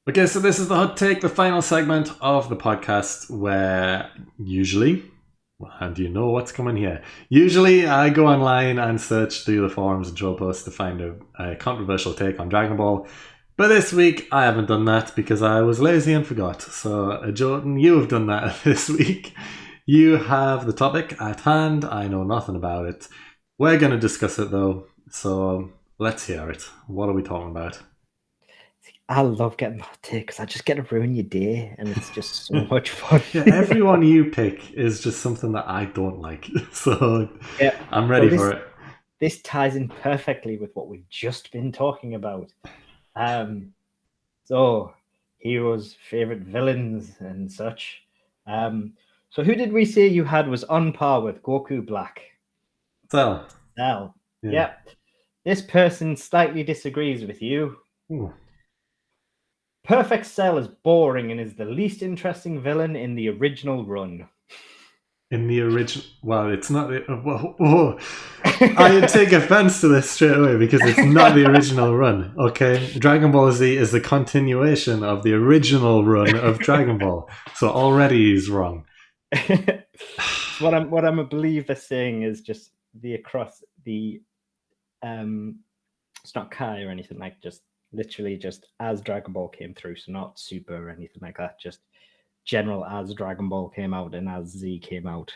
Okay, so this is the hot take, the final segment of the podcast where usually, well, and you know what's coming here. Usually I go online and search through the forums and troll posts to find a controversial take on Dragon Ball. But this week I haven't done that because I was lazy and forgot. So, Ajoten, you have done that this week. You have the topic at hand. I know nothing about it. We're going to discuss it though. So, let's hear it. What are we talking about? I love getting the hot take because I just get to ruin your day, and it's just so much fun. Yeah, everyone you pick is just something that I don't like. So Yeah. I'm Well, ready for it. this ties in perfectly with what we've just been talking about. So heroes, favorite villains, and such. So who did we say you had was on par with Goku Black? So, Cell. yeah. Yep. This person slightly disagrees with you. Ooh. Perfect Cell is boring and is the least interesting villain in the original run. In the original, well, it's not. I take offense to this straight away because it's not the original run. Okay, Dragon Ball Z is the continuation of the original run of Dragon Ball, so already he's wrong. what I'm a believer saying is just the across the it's not Kai or anything, like just literally just as Dragon Ball came through, so not Super or anything like that, just general as Dragon Ball came out and as Z came out.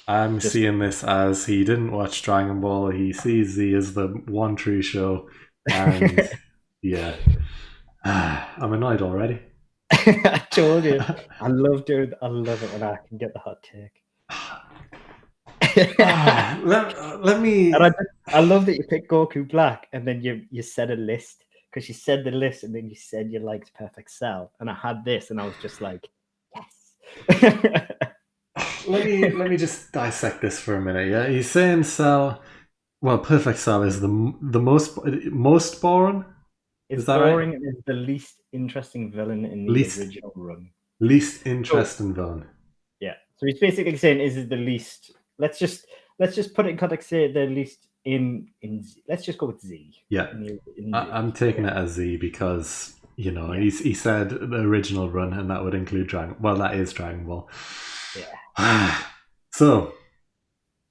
I'm seeing this as he didn't watch Dragon Ball. He sees Z as the one true show, and yeah, I'm annoyed already. I told you, I love it when I can get the hot take. Let me. And I love that you picked Goku Black, and then you said a list, because you said the list, and then you said you liked Perfect Cell, and I had this, and I was just like, yes. Let me just dissect this for a minute. Yeah, he's saying Cell. Well, Perfect Cell is the most boring. Is that boring right? And is the least interesting villain in the original run. Least interesting villain. Yeah. So he's basically saying, is it the least? Let's just put it in context. Say the least in. Let's just go with Z. Yeah, I'm taking it as Z because you know he said the original run, and that would include Dragon. Well, that is Dragon Ball. Yeah. So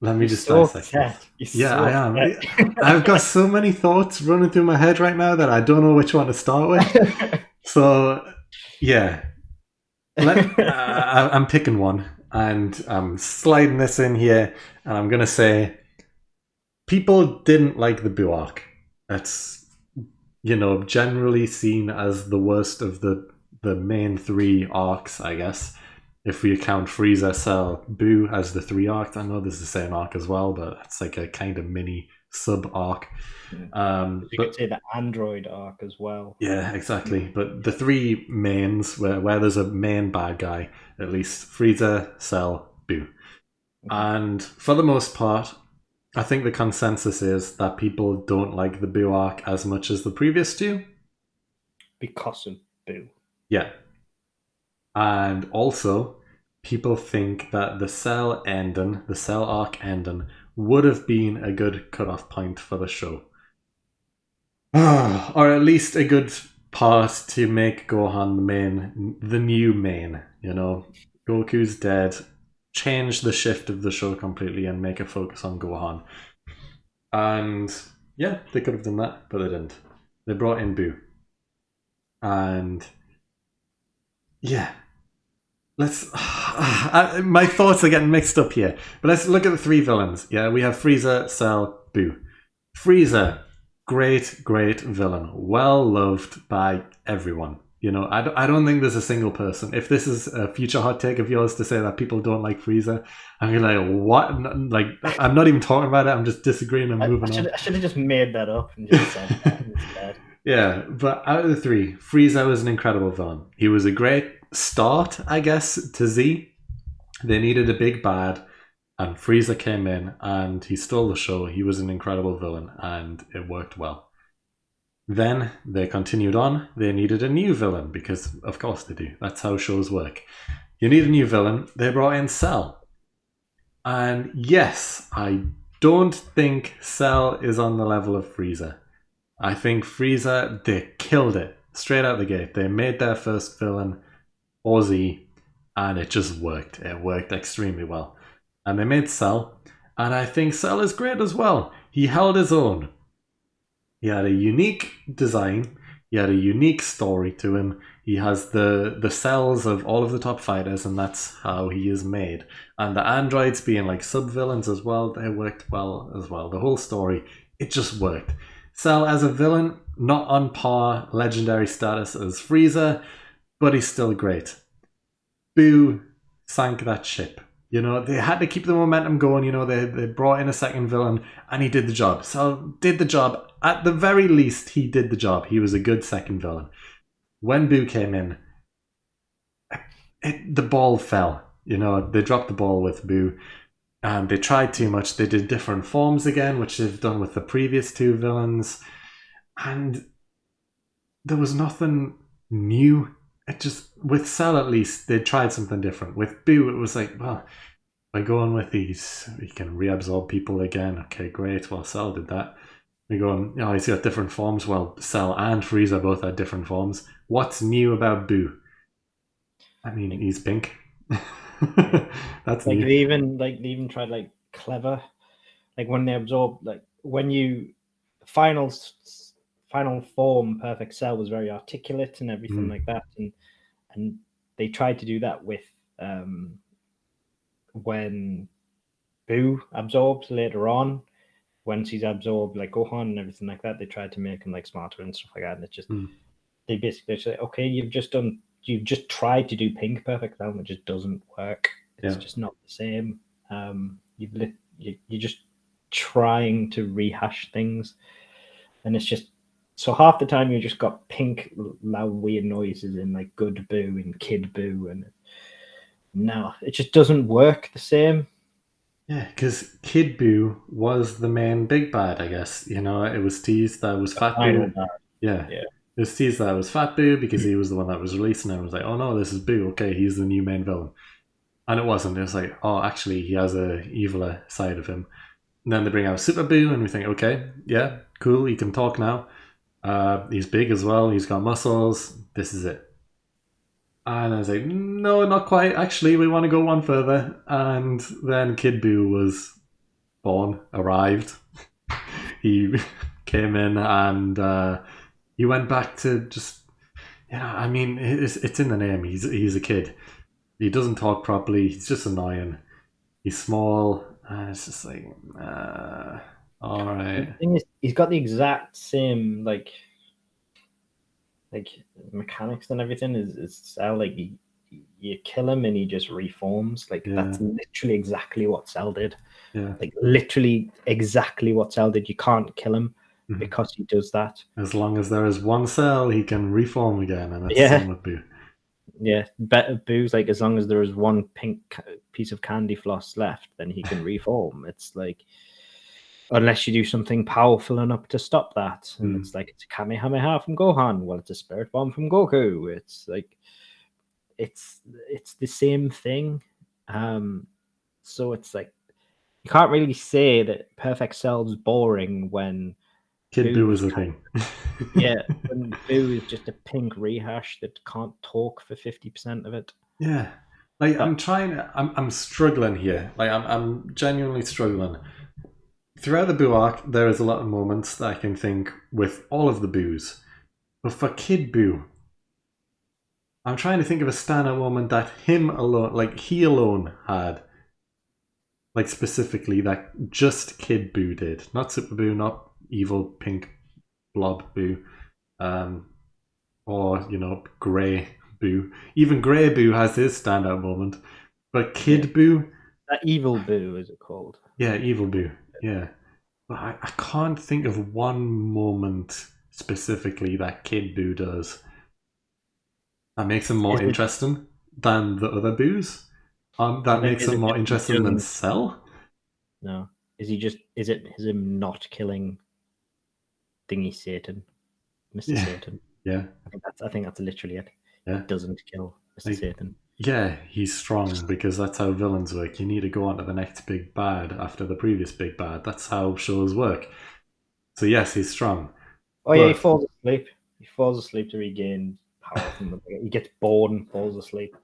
let me just dissect this. Yeah, I am. I've got so many thoughts running through my head right now that I don't know which one to start with. So yeah, I'm picking one, and I'm sliding this in here, and I'm gonna say people didn't like the Buu arc. That's, you know, generally seen as the worst of the main three arcs, I guess. If we account Frieza, Cell, Buu as the three arcs. I know this is the same arc as well, but it's like a kind of mini sub arc. You could say the Android arc as well. Yeah, exactly. But the three mains, where there's a main bad guy, at least Frieza, Cell, Buu. And for the most part, I think the consensus is that people don't like the Buu arc as much as the previous two. Because of Buu. Yeah. And also, people think that the Cell ending, the Cell arc ending, would have been a good cutoff point for the show. Or at least a good part to make Gohan the new main, you know? Goku's dead. Change the shift of the show completely and make a focus on Gohan. And yeah, they could have done that, but they didn't. They brought in Buu. And yeah, my thoughts are getting mixed up here, but let's look at the three villains. Yeah, we have Frieza, Cell, Buu. Frieza, great villain, well loved by everyone. You know, I don't think there's a single person. If this is a future hot take of yours to say that people don't like Frieza, I'm like, what? Like, I'm not even talking about it. I'm just disagreeing and moving on. I should have just made that up and just said that instead. Yeah, but out of the three, Frieza was an incredible villain. He was a great start, I guess, to Z. They needed a big bad, and Frieza came in and he stole the show. He was an incredible villain, and it worked well. Then they continued on. They needed a new villain, because of course they do. That's how shows work. You need a new villain. They brought in Cell. And yes, I don't think Cell is on the level of Frieza. I think Frieza, they killed it. straight out the gate. They made their first villain, Ozzy, and it just worked. It worked extremely well. And they made Cell, and I think Cell is great as well. He held his own. He had a unique design. He had a unique story to him. He has the cells of all of the top fighters, and that's how he is made. And the androids being like sub villains as well, they worked well as well. The whole story, it just worked. Cell as a villain, not on par legendary status as Frieza, but he's still great. Boo sank that ship. You know, they had to keep the momentum going. You know, they brought in a second villain and he did the job. So did the job. At the very least, he did the job. He was a good second villain. When Boo came in, the ball fell. You know, they dropped the ball with Boo. And they tried too much. They did different forms again, which they've done with the previous two villains. And there was nothing new. It just, with Cell at least, they tried something different. With Boo, it was like, well, by going with these, we can reabsorb people again. Okay, great. Well, Cell did that. We go, he's got different forms. Well, Cell and Frieza both had different forms. What's new about Boo? I mean, he's pink. That's like new. they even tried like clever, like when they absorb, like when you final form Perfect Cell was very articulate and everything like that, and they tried to do that with when Boo absorbed later on. Once he's absorbed like Gohan and everything like that, they tried to make him like smarter and stuff like that, and it just they basically say, okay, you've just tried to do Pink Perfect Cell, and it just doesn't work. It's just not the same. You're just trying to rehash things, and it's just so half the time you just got Pink loud weird noises in like Good Boo and Kid Boo, and no, it just doesn't work the same. Yeah, because Kid Boo was the main big bad, I guess. You know, it was teased that it was Fat Boo. Yeah. It was teased that it was Fat Boo because he was the one that was released, and it was like, oh no, this is Boo. Okay, he's the new main villain. And it wasn't. It was like, oh, actually, he has a eviler side of him. And then they bring out Super Boo, and we think, okay, yeah, cool, he can talk now. He's big as well. He's got muscles. This is it. And I was like, no, not quite. Actually, we want to go one further. And then Kid Buu was born, arrived. He came in and he went back to just, I mean, it's in the name. He's a kid. He doesn't talk properly. He's just annoying. He's small. And it's just like, all right. The thing is, he's got the exact same like mechanics and everything is Cell. Like you kill him and he just reforms. Like that's literally exactly what Cell did. Yeah. Like literally exactly what Cell did. You can't kill him because he does that. As long as there is one cell, he can reform again, and that's the same with Boo. Yeah, better Boo's like as long as there is one pink piece of candy floss left, then he can reform. It's like unless you do something powerful enough to stop that. And it's like it's a Kamehameha from Gohan. Well, it's a Spirit Bomb from Goku. It's like it's the same thing. So it's like you can't really say that Perfect Cell's boring when Kid Boo is a thing. when Boo is just a pink rehash that can't talk for 50% of it. Yeah. Like I'm struggling here. Like I'm genuinely struggling. Throughout the Boo arc, there is a lot of moments that I can think with all of the Boos. But for Kid Boo, I'm trying to think of a standout moment that him alone, like he alone had. Like specifically that just Kid Boo did. Not Super Boo, not evil pink blob Boo. Or, Grey Boo. Even Grey Boo has his standout moment. But Kid Boo... That Evil Boo, is it called? Yeah, Evil Boo. Yeah. But I can't think of one moment specifically that Kid Boo does that makes him more interesting than the other Boos. That makes him more interesting than Cell. No. Is it him not killing Thingy Satan? Mr. Satan? Yeah. I think that's literally it. Yeah. He doesn't kill Mr. Satan. Yeah, he's strong because that's how villains work. You need to go on to the next big bad after the previous big bad. That's how shows work. So yes, he's strong. Oh yeah, he falls asleep. He falls asleep to regain power from the He gets bored and falls asleep.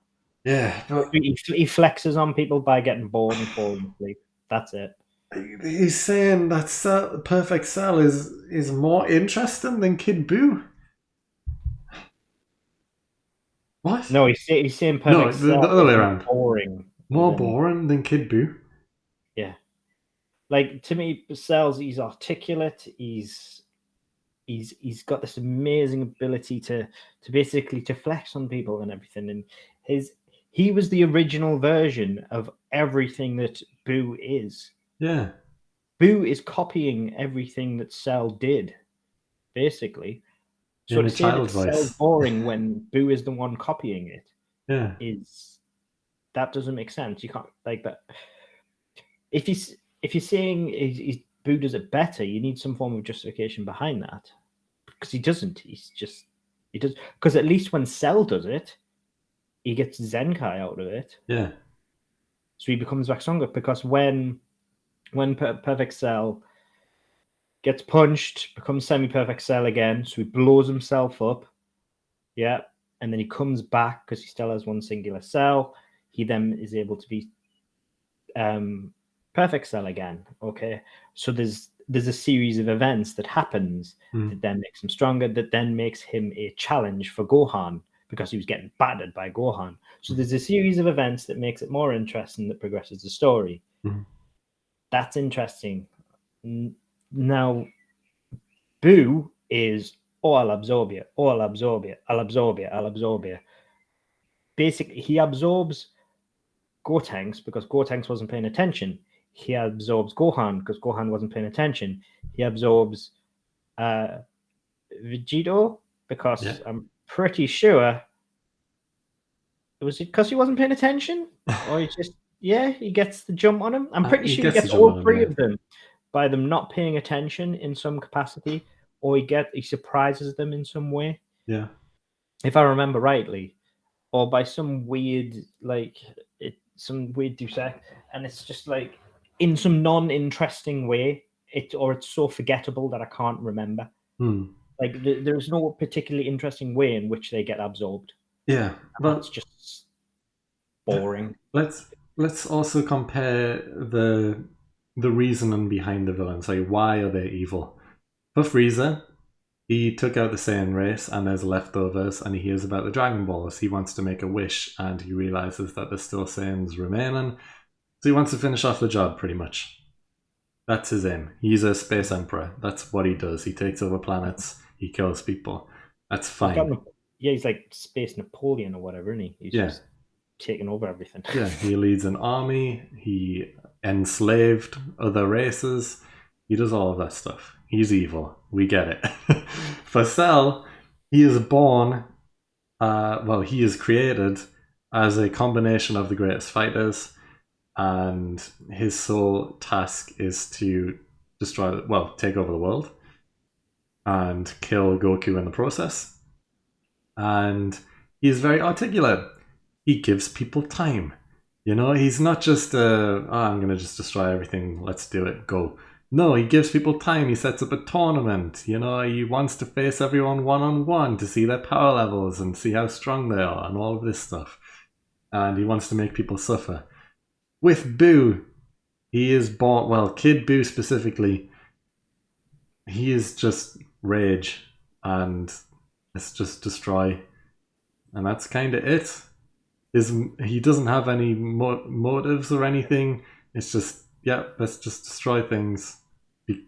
Yeah, but He flexes on people by getting bored and falling asleep. That's it. he's saying that Perfect Cell is more interesting than Kid Buu. What? No, he's saying No, Perfect the Cell other way is more around. boring More than boring than Kid Buu. yeah. Like to me, Cell's he's articulate. He's got this amazing ability to basically to flex on people and everything. And he was the original version of everything that Boo is. Yeah. Boo is copying everything that Cell did, basically. So In to a say that child Cell's voice. boring when Boo is the one copying it Yeah. is that doesn't make sense. You can't like that. If you're saying Boo does it better, you need some form of justification behind that. Because he doesn't. He does because at least when Cell does it, he gets Zenkai out of it, Yeah. so he becomes back stronger. Because when Perfect Cell gets punched, becomes semi-perfect Cell again, so he blows himself up, yeah, and then he comes back because he still has one singular cell. He then is able to be Perfect Cell again. Okay, so there's a series of events that happens that then makes him stronger, that then makes him a challenge for Gohan because he was getting battered by Gohan. So there's a series of events that makes it more interesting, that progresses the story. That's interesting. Now, Boo is, oh, I'll absorb you, oh, I'll absorb you, I'll absorb you, I'll absorb you. Basically, he absorbs Gotenks because Gotenks wasn't paying attention. He absorbs Gohan because Gohan wasn't paying attention. He absorbs Vegito because Yeah. I'm pretty sure was it because he wasn't paying attention, or he just he gets the jump on him. I'm pretty He sure he gets the gets jump all on him, three yeah. of them by them not paying attention in some capacity, or he surprises them in some way, Yeah. if I remember rightly, or by some weird some weird deus ex, and it's just like in some non-interesting way. It's so forgettable that I can't remember. Like there's no particularly interesting way in which they get absorbed. Yeah. That's But just boring. let's also compare the reasoning behind the villains. Like, why are they evil? For Frieza, he took out the Saiyan race and there's leftovers, and he hears about the Dragon Balls. He wants to make a wish, and he realizes that there's still Saiyans remaining, so he wants to finish off the job. Pretty much, that's his aim. He's a space emperor. That's what he does. He takes over planets. He kills people. That's He's got fine. he's like Space Napoleon or whatever, isn't he? He's Yeah. just taking over everything. Yeah, he leads an army. He enslaved other races. He does all of that stuff. He's evil. We get it. For Cell, he is born. He is created as a combination of the greatest fighters, and his sole task is to take over the world and kill Goku in the process. And he is very articulate. He gives people time. You know, he's not just I'm going to just destroy everything, let's do it, go. No, he gives people time. He sets up a tournament. You know, he wants to face everyone one-on-one to see their power levels and see how strong they are and all of this stuff. And he wants to make people suffer. With Boo, he is born, Kid Boo specifically, he is just rage and it's just destroy. And that's kind of it. He doesn't have any motives or anything. It's just, let's just destroy things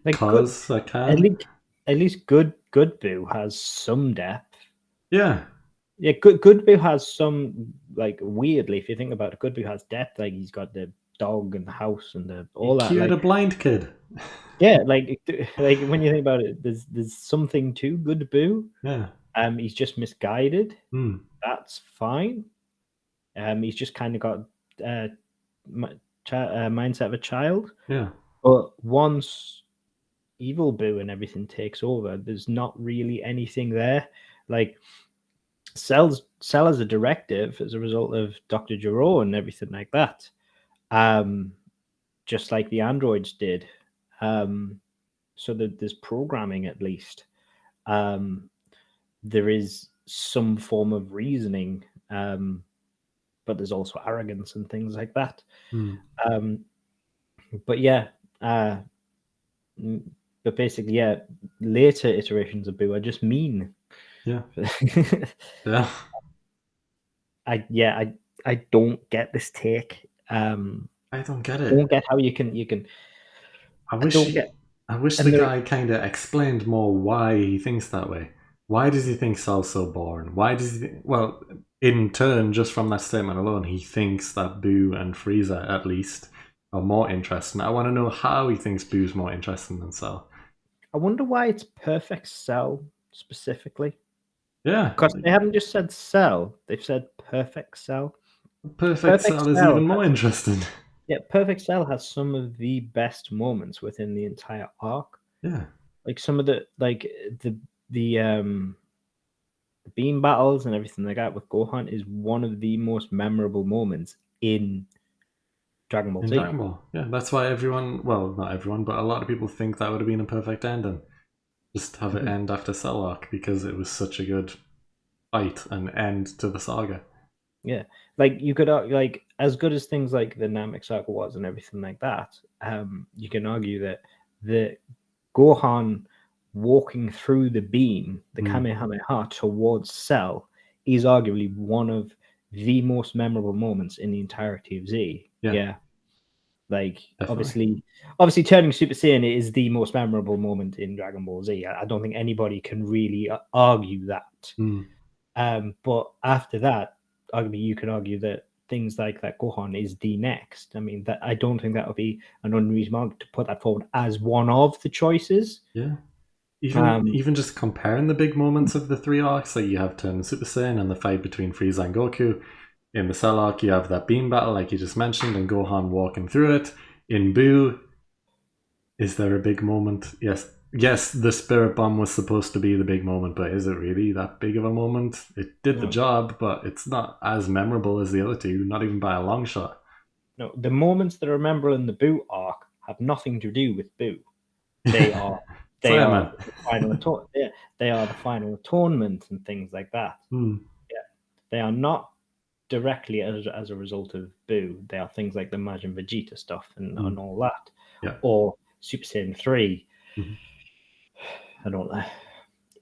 Like good, because I at can. least at least good Boo has some depth. Yeah, Yeah, good Boo has some, like, weirdly, if you think about it, good Boo has depth. Like he's got the dog and the house and he all that. cured Like a blind kid. yeah, like when you think about it, there's something to good Boo. Yeah. He's just misguided. Hmm. That's fine. He's just kind of got mindset of a child. Yeah. But once Evil Boo and everything takes over, there's not really anything there. Like Cell as a directive as a result of Dr. Gero and everything like that. Just like the androids did. So that there's programming at least. Um, there is some form of reasoning, but there's also arrogance and things like that. But yeah, but basically, yeah, later iterations of Boo are just mean. Yeah. Yeah. I don't get this take. I don't get it. Don't get how you can. I I wish don't he, get, I wish the and there. guy kind of explained more why he thinks that way. Why does he think Cell's so boring? Why does he? Well, in turn, just from that statement alone, he thinks that Boo and Frieza, at least, are more interesting. I want to know how he thinks Boo's more interesting than Cell. I wonder why it's Perfect Cell specifically. Yeah, Because like, they haven't just said Cell; they've said Perfect Cell. Perfect Perfect Cell is Cell. even more interesting. Yeah, Perfect Cell has some of the best moments within the entire arc. Yeah, Like some of the the um the beam battles and everything like that with Gohan is one of the most memorable moments in Dragon Ball in Z. Dragon Ball. Yeah, that's why everyone, well, not everyone, but a lot of people think that would have been a perfect ending. Just have it Mhm. end after Cell arc because it was such a good fight and end to the saga. Yeah, like you could like as good as things like the Namek saga was and everything like that. You can argue that the Gohan walking through the beam, the Mm, Kamehameha towards Cell, is arguably one of the most memorable moments in the entirety of Z. yeah, Yeah, like definitely. obviously turning Super Saiyan is the most memorable moment in Dragon Ball Z. I don't think anybody can really argue that. Mm, But after that, arguably you can argue that things like that Gohan is the next. I mean, that I don't think that would be an unreasonable to put that forward as one of the choices. yeah. Even Um, even just comparing the big moments of the three arcs, like you have Turn Super Saiyan and the fight between Frieza and Goku. In the Cell arc, you have that beam battle, like you just mentioned, and Gohan walking through it. In Buu, is there a big moment? Yes, the Spirit Bomb was supposed to be the big moment, but is it really that big of a moment? It did the no, job, but it's not as memorable as the other two, not even by a long shot. no, the moments that are memorable in the Boo arc have nothing to do with Boo. They are So they yeah, are man. the final they are the final atonement and things like that. Hmm. Yeah, they are not directly as a result of Boo. They are things like the Majin Vegeta stuff Hmm. and all that, Yeah. or Super Saiyan 3. Hmm. I don't know.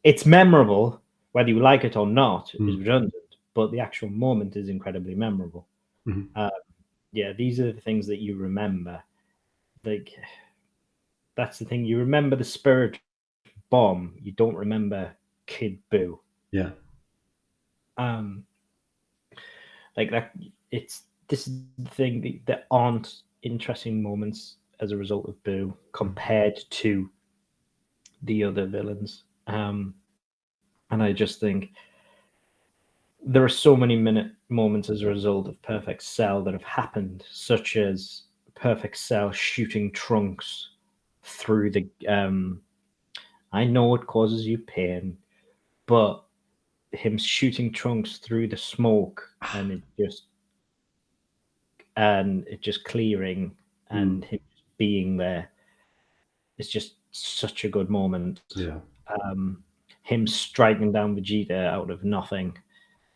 It's memorable, whether you like it or not, is Hmm. redundant, but the actual moment is incredibly memorable. Hmm. Uh, yeah, these are the things that you remember. Like that's the thing. You remember the Spirit Bomb. You don't remember Kid Boo. Yeah. Um, like that. It's this is the thing that there aren't interesting moments as a result of Boo Hmm. compared to the other villains. And I just think there are so many moments as a result of Perfect Cell that have happened, such as Perfect Cell shooting Trunks through the. I know it causes you pain, but him shooting Trunks through the smoke and it just clearing Hmm. and him being there is just such a good moment. Yeah. Him striking down Vegeta out of nothing,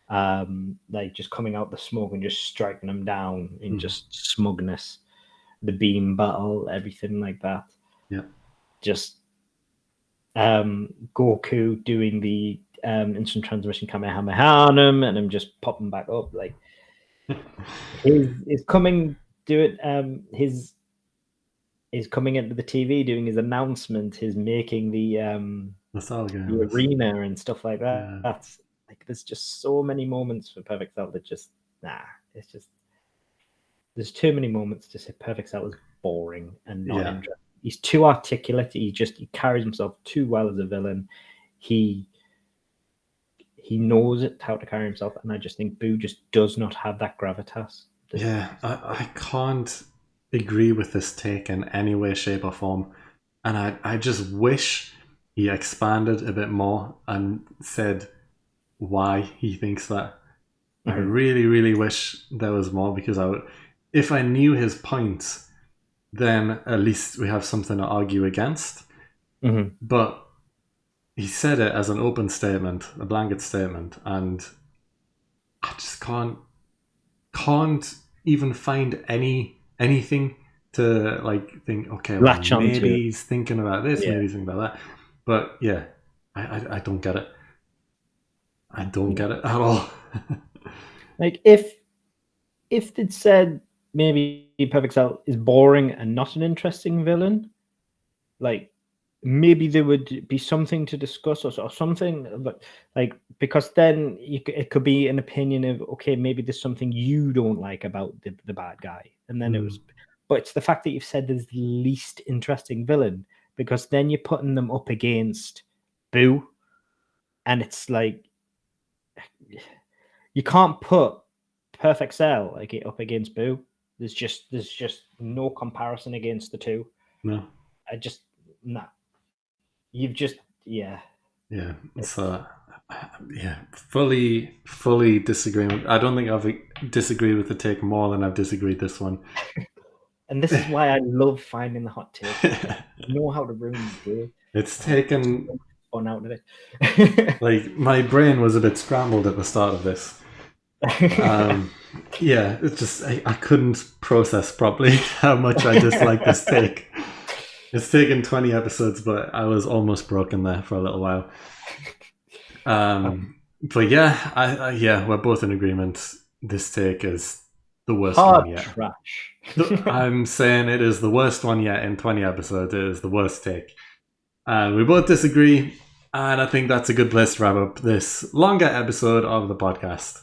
like just coming out the smoke and just striking him down in Hmm. just smugness. The beam battle, everything like that. Yeah. Just Goku doing the instant transmission Kamehameha on him and him just popping back up. Like his coming do it his coming into the TV doing his announcement, his making Nostalgia the helmets. arena and stuff like that. Yeah. That's like there's just so many moments for Perfect Cell that just nah. It's just there's too many moments to say Perfect Cell is boring and not Yeah. interesting. He's too articulate. He carries himself too well as a villain. He he knows it how to carry himself, and I just think Boo just does not have that gravitas. Yeah. I can't agree with this take in any way, shape, or form. And I just wish he expanded a bit more and said why he thinks that. I Mm-hmm. really, really wish there was more because if I knew his points, then at least we have something to argue against. Mm-hmm. But he said it as an open statement, a blanket statement, and I just can't even find anything to like think. Okay, well, Latch on maybe to. he's thinking about this, Yeah. maybe he's thinking about that. But yeah, I don't get it. I don't get it at all. Like if they'd said maybe Perfect Cell is boring and not an interesting villain, like maybe there would be something to discuss or something, but like because then it could be an opinion of okay, maybe there's something you don't like about the bad guy, and then it was, but it's the fact that you've said there's the least interesting villain, because then you're putting them up against Boo, and it's like you can't put Perfect Cell like up against Boo. There's just no comparison against the two. No. I just nah. You've just Yeah. So yeah, fully disagreeing. I don't think I've disagreed with the take more than I've disagreed this one. and this is why I love finding the hot takes. I know how to ruin the day. It's taken So much fun out of it. like my brain was a bit scrambled at the start of this. Yeah, it's just I couldn't process properly how much I dislike this take. It's taken 20 episodes, but I was almost broken there for a little while. But yeah, yeah, we're both in agreement. This take is the worst Hard one yet. trash. I'm saying it is the worst one yet in 20 episodes. It is the worst take. And we both disagree. And I think that's a good place to wrap up this longer episode of the podcast.